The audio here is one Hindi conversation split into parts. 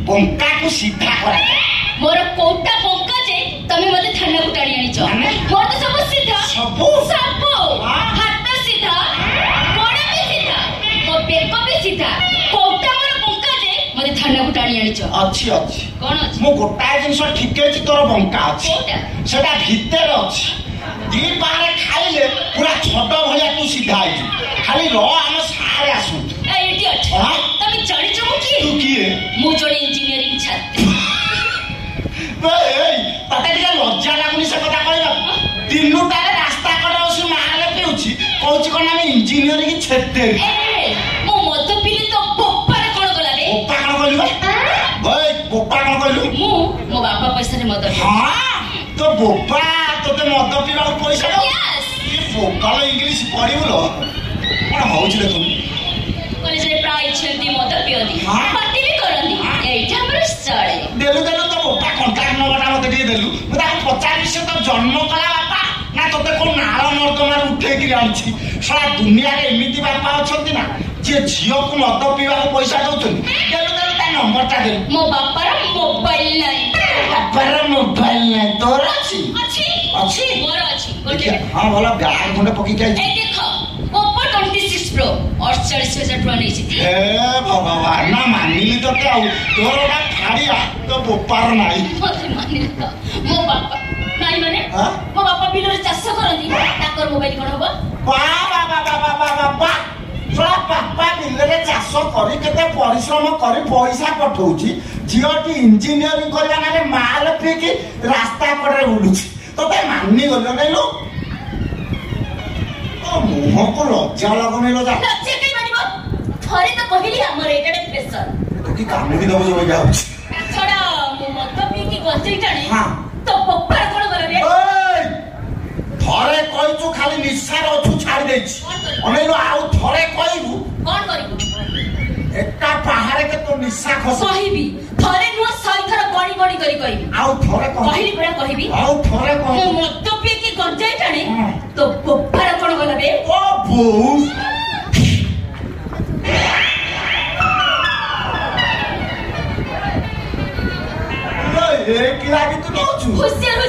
बंका को सीधा करा मोर कोटा बंका जे तमे मते थाना को टाणी आनी छ मोर तो सब सीधा सब हाथ सीधा गोड़ भी सीधा मो बेक भी सीधा कोटा मोर बंका जे मते थाना को टाणी आनी छ अच्छी अच्छी कोन अछि मो गोटा जिंस ठीके छि तोर बंका अछि कोटा सेटा भीतर अछि दी बारे खाइले पूरा छोट भलिया तू सीधा आई खाली रो हम सारे आसु ए इडियट तमे जानि छ मु की तू की है मु जणी इंजीनियरिंग छात्र ए तते टिके लज्जा लागुनी से कथा कहबा दिनुटारे रास्ता कड़े ओसी माले पेउछि कहउछि कोन हम इंजीनियरिंग छेते ए मो मत पिली तो पोप्पा रे कोन गला रे पोप्पा कोन कहलु ओए पोप्पा कोन कहलु मु मो बापा पैसा रे मत हां तो बोपा तोते मद पीवा पैसा दो यस ये फोकाल इंग्लिश पढिबुलो कोन होउछि रे तुम कॉलेज रे प्राय छंती मद पियदी पार्टी भी करंदी एइठा हमर चले देलु तो बोपा कांटेक्ट नंबरटा मते दे देलु म ताको पचारि से तो जन्म कला बापा ना तोते कोन नाଳ नर्दमार उठे कि आछि सारा दुनिया रे एमिति बापा अछंती ना जे झियो को मद पीवा पैसा दउछन देलु ता नंबरटा दे मो बापार मोबाइल नै बापार मोबाइल नै तोर अछि अछि मोर अछि कोटे हां भला गाय खंडे पकी के ए देखो Oppo 26 Pro 48,000 टका नै छि हे भगवान ना मानिली तो के आउ तोर ओटा फाड़िया तो बोपार नाही मते मानिली तो मो बापा नाही माने मो बापा बिल रे चाष करंदी ताकर मोबाइल कोन होबो बा छोड़ा बापा बिल रे चाष करी केते परिश्रम करी पैसा पठौछि जियोटी इंजीनियरिंग करबा नाले माल पीकी रास्ता पड़े उडुछि तो ते माननी गलो नै लो मुह को लज्जा लगुनी लो जा लज्जा कई मानिबो थरे तो कहली हमर एटाडे प्रेशर तो की काम भी दबो जो जाउ छोड़ा मो मत पीकी गजई टाणी हां तो पप्पा कोन गला रे ओए थरे कहिचु खाली निसार अछु छाड़ देछि अनेलो आउ थरे कहिबु कोन करिबु एका पहाड़ के तो निसा खस कहिबी थरे नुआ सही थर गणी गणी करी कहिबी आउ थरे कहली बड़ा कहबी आउ थरे मो मत पीकी गजई टाणी तो पप्पा कोन गला रे ओ बो ए की लागी तू कहछु होशियार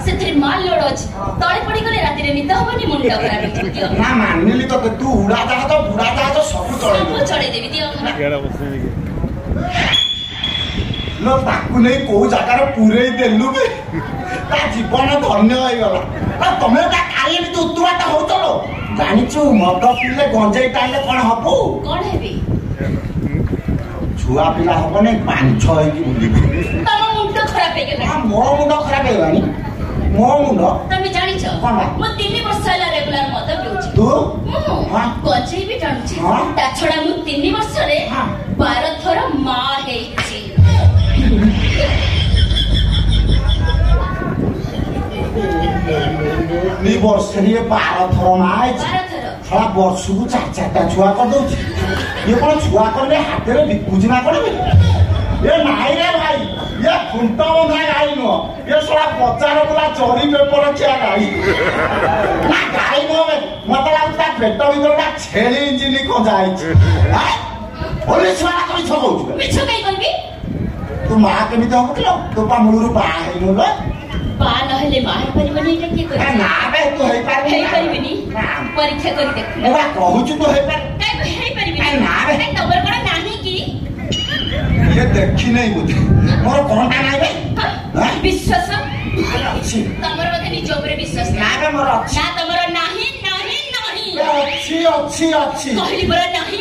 सेतरे माल लोड अछि तळे पड़ी गले राती रे निद होबनी मुंडा खराब ना मानली तो तू उड़ा जा तो बुड़ा जा तो सब चढ़े देबी दियो केड़ा बसने लो ताकू नहीं को जगह रे पूरे देलु बे ता जीवन धन्य होई गला तमे ता काले भी तू उतुवाटा हो चलो जानिछु मद पीले गंजेई टाइले कोन हबो कोन हेबी छुआ पिला हबो नै पांच छ की बुली तम मुंडा खराब हे गेला मो मुंडा खराब हे गलानी मो मुंडा तमे जानि छ मो 3 वर्ष होला रेगुलर मद पिउछि तू हां गंजेई भी टाणुछि ता छडा मु 3 वर्ष रे 12 थर मा हेछि नी वर्ष रे 12 थर माय 12 थर थोड़ा वर्ष को 4-4टा छुआ कर दउछि ये कोन छुआ करले हाथ रे बिकुज ना करबे ये नाही रे भाई ये खुंटा बंधा गाई नो ये सोला बच्चा बोला चोरी पेपर क्या गाई ना गाई नो मत लागता पेट भीतर छेली इंजिन को जाई हां ओले छुआ करी छबो मिछ कई कहबी तू मां केमिते होकलो तो पा मुळुरु बा हेलो लो बा नहले मार परिबनी एटा की कर ना बे तू हेई परिबनी परीक्षा करी देख एबा कहूछु तो हेई पार काई हेई परिबनी ना बे तबर कोन नाही की ये देखी नहीं बुझे मोर कोनटा नाही बे विश्वास अछि तमर मते निज ऊपर विश्वास ना बे मोर अछि ना तमर नाही अछि अछि अछि कहली बरा नाही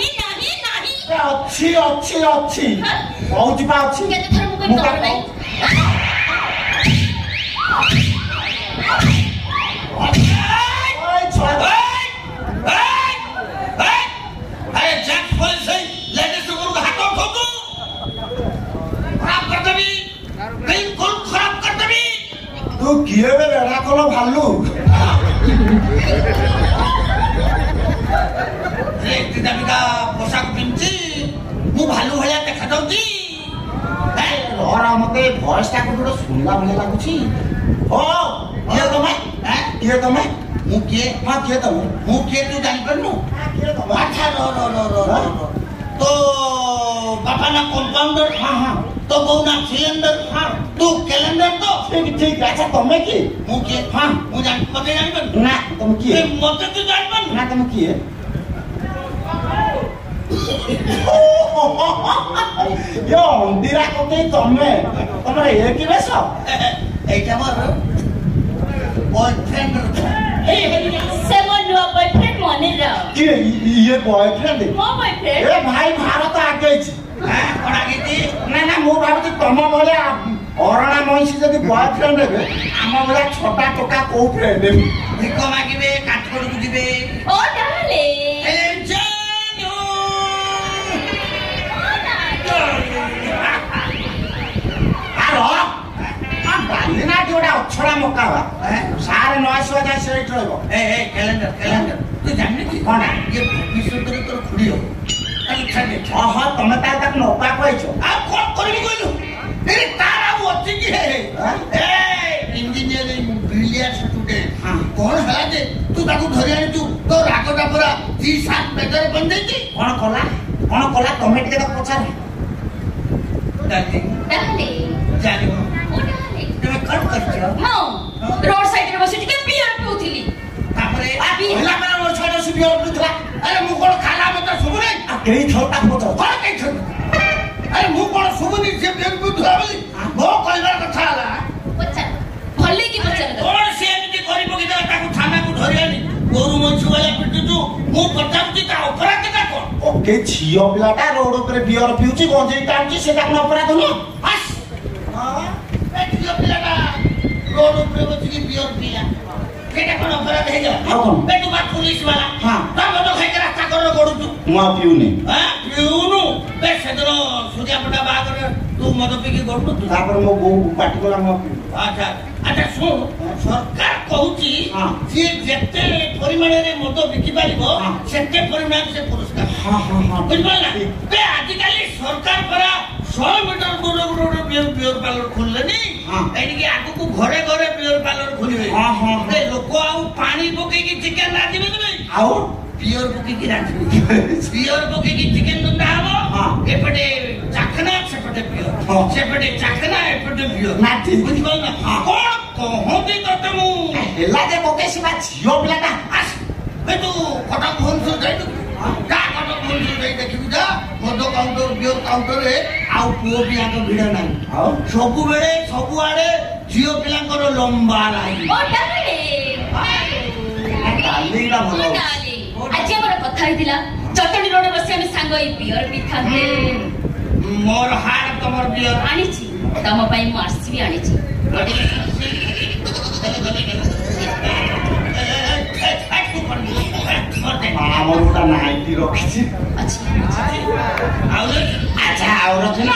अछि अछि अछि बहुत बा अछि केते थर मुके तोर नाही ओए छोड़ अरे जैक पुलिस है लेडीज गुरु का हाथ ठोको खराब कर देबी बिल्कुल खराब कर देबी तू किए बे रेडा कोलो भालू रे तिदाबिका पोशाक पिंची मु भालू भलिया देखा दउची और मते वॉइस ता को सुनला भले लागुची ओ किए तमे मु के हां किए तमे मु के तू जान करनु किए तमे अच्छा रो तो बापा ना कंपाउंडर हां हां तो कौना सिलेंडर हाँ तू कैलेंडर तो ठीक ठीक अच्छा तुम कि मुझे हाँ मुझे मते जानबन ना तुम कि मते तू जानबन ना तुम कि यो अंधीरा कोते तमे तमरे ए कि बेस एटा मोर बॉयफ्रेंड से मो नुआ बॉयफ्रेंड मने रा कि ये बॉयफ्रेंड मो बॉयफ्रेंड ए भाई भारत आगे छी हां कोना गीती ना ना मो भाबती तम बोले अरणा महीसी जदि बॉयफ्रेंड हेबे आम बोला छोटा टोका को फ्रेंड हेबे भिको मागिबे काठकोड़ को दिबे ओ डाले ए जानू आरो आ बालिना जोडा अछड़ा मकावा सारे 900 जाय सेट रहबो ए कैलेंडर तू जाननी की कोना ये विश्वकर तोर खुडी हो ताली छाडे ओहो तमे ता तक नौका कहछो आ कोन करबी कहलु ए तारा मोती की है ए इंजीनियरिंग ब्रिलियंट स्टूडेंट कोन हला दे तू ताकू धरि आनी तू तो रागटा पूरा 3-7 पेजर बन जाईती कोन कला तमे टिके त पछारे डाली डाले जानी ओ डाले तमे कट करछो मो रोड साइड रे बसी टिके बियर पिउथिली तापरे आबी होला पर मोर छोटा सुबियो उठला अरे मु कोन खाला मत सुबुरे आ केई थोटा पतो कोन कहि छ अरे मु कोन सुबुनी से बियर बुधरा बोली मो कहबार कथा हला पछा भले की पछा कोन से एमिति करिबो कि ताकू थाना को धरि आनी गोरु मंछु वाला पिटु तू मु पचाउती ता अपराध का कोन ओके झियो पिलाटा रोड ऊपर बियर पिउची गंजेई टांची सेटा न अपराध न हस हां ए झियो पिलाटा रोड ऊपर बसी बियर पिया केटा कोन अपराध हे गला हां कोन ए तू बात पुलिस वाला हां ता मतो खाइ के रास्ता कर गोडु तू मुआ पिउनी हां पिउनु बे सेदनो सुजा पटा बागर तू मतो पी के गोडु तू तापर मो गो पार्टी कोला मो अच्छा अच्छा सुन सरकार कहूची हाँ। जे जेते परिमाण रे मद बिकी पारिबो हाँ। सेते परिमाण से पुरस्कार हां हां हां बुझिपाला बे आजिकाली सरकार परा 100 मीटर दूर बियर पार्लर खुललेनी हाँ। एनी कि आगु को घरे घरे बियर पार्लर खुलिबे हाँ, हाँ, बे लोक आउ पानी पके कि चिकन रांधिबे नै आओ बियर पके कि रांधिबे बियर पके कि चिकन रंधा हबो हाँ। एपटे चाखना सेपटे बियर हाँ। सेपटे चाखना एपटे बियर ना ठीक बुझिपाला कोन कहते तते मु हेला जे मोके सिवा झियो पिलाटा आस ए तू कटा भोंसो जाई तू का कटा भोंसो जाई देखिबि जा मद काउंटर बियर काउंटर रे आउ पुओ पियाक भिड़ नाही आओ सबु बेले सबु आडे झियो पिलांकर लंबा लाइन ओ डाले डालीला ओ भलो डाले आज हमर कथा हितिला चटणी रोड बसी हम सांग ई बियर पिथाते मोर हार तमर बियर आनिची तम पई मार्सी भी आनिची ଆମର ଗୋଟା ନାଇଟି ରଖିଛି अच्छा ଆଚ୍ଛା ଆଉ ରଖିନ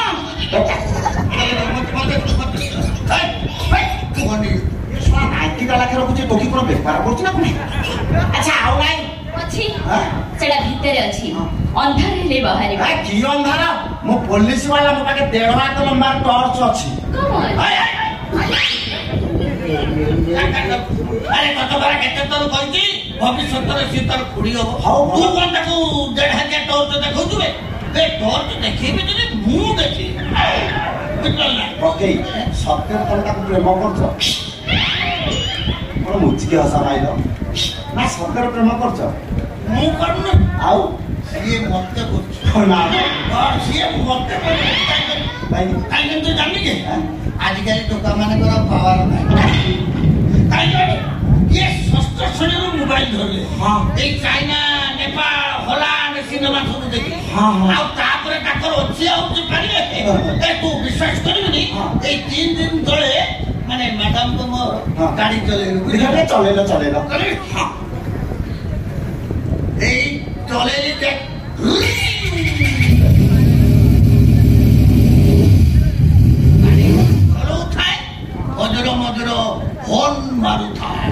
ନାଇଟି ବାଲାକେ ରଖୁଛି ଟୋକି କ'ଣ ବେପାର କରୁଛି ନା କ'ଣ ଆଚ୍ଛା ଆଉ ନାଇଁ ଅଛି ହଁ? ସେଟା ଭିତରେ ଅଛି ଅନ୍ଧାର ହେଲେ ବାହାରିବ କି ଅନ୍ଧାର ମୋ ପୋଲିସ ବାଲା ମୋ ପାଖେ 1.5 ହାତ ଲମ୍ବା ଟର୍ଚ୍ଚ ଅଛି କମନ अरे कत बार केते तोर कहती भविष्यत रे सी तोर खुडी हो हाउ तू कोन ताकू 1.5 टॉर्च देखौ जुबे बे टॉर्च देखिबे जने मु देखि बुझल ना ओके ସତ୍ୟରେ ତମେ ତାକୁ ପ୍ରେମ କରୁଛ କ'ଣ ମୁଚିକି ହସା ମାଇଲ ନା ସତ୍ୟରେ ପ୍ରେମ କରୁଛ मु करनु ଆଉ ସିଏ ମତେ କରୁଛି ନା और ସିଏ ମତେ କରୁଛି କାଇଁ ତୁ ଜାଣି के आजिकल टोका माने कर पावर नाही काई ये सस्त श्रेणी रो मोबाइल धरले हाँ। A China Nepal Holland cinema सब देखि हाँ, हाँ। आ तापरे ताकर अछि आउची पारिबे हाँ। ए तू विश्वास करिबनी हाँ। ए 3 दिन तळे माने मैडम को मोर हाँ। गाड़ी चले ଦେଖିଲେ ଚଲେଇଲ करे हां ए चलेली देख मधुर मधुर हॉर्न मारुथाए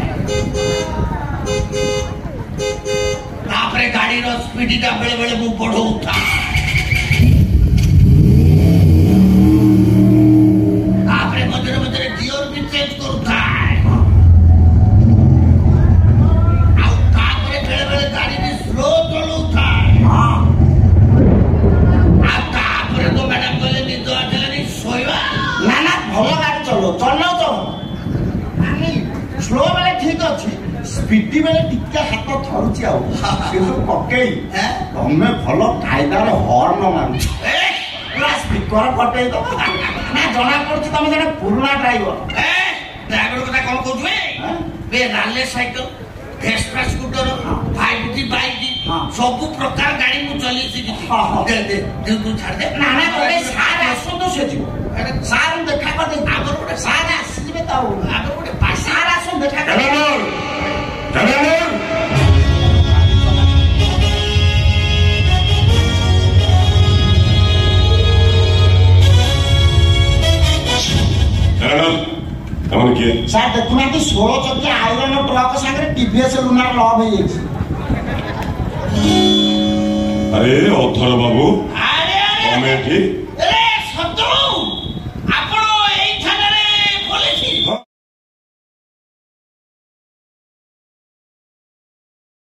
तापरे गाड़ी रो स्पीड टा बेले बेले मु बढ़ौथा तापरे मधुर मधुर गियर भी चेंज करूथा आ तापरे बेले बेले गाड़ी भी स्लो चलौथा आ तापरे तो मैडम कहले नि तो आजलानी 100 ଅଛି ଆଉ କିନ୍ତୁ କକେଇ হ্যাঁ ତମେ ଭଲ କାଇଦାରେ ହର୍ନ ମାରୁଛ ପୁରା ସ୍ପିକର କଟେଇ ଦବ ନା ଜଣା ପଡୁଛି ତମେ ଜଣେ ପୁରୁଣା ଡ୍ରାଇଭର ଡ୍ରାଇଭର କଥା କଣ କହୁଛୁ ବେ Raleigh cycle Vespa scooter 5G bike ସବୁ ପ୍ରକାର ଗାଡି ମୁଁ ଚଲେଇ ଶିଖିଛି ତୁ ଛାଡି ଦେ ନା ନା ତମେ ସାର୍ ଆସନ୍ତୁ ସେ ଯିବ ସାର୍ ଦେଖା କରିଦେବି ଆମର ଗୋଟେ ସାର୍ ଆସିଯିବେ ତ ଆଉ ଆମର ଗୋଟେ ସାର୍ ଆସନ୍ତୁ ଦେଖା ସାର୍ ଦେଖୁନାହାନ୍ତି 16 ଚକିଆ ଆଇରନ୍ ଟ୍ରକ୍ ସାଙ୍ଗରେ TVS ଲୁନାର ଲଭ୍ ହେଇଯାଇଛି ଆରେ ଅଥର ବାବୁ ତମେ ଏଠି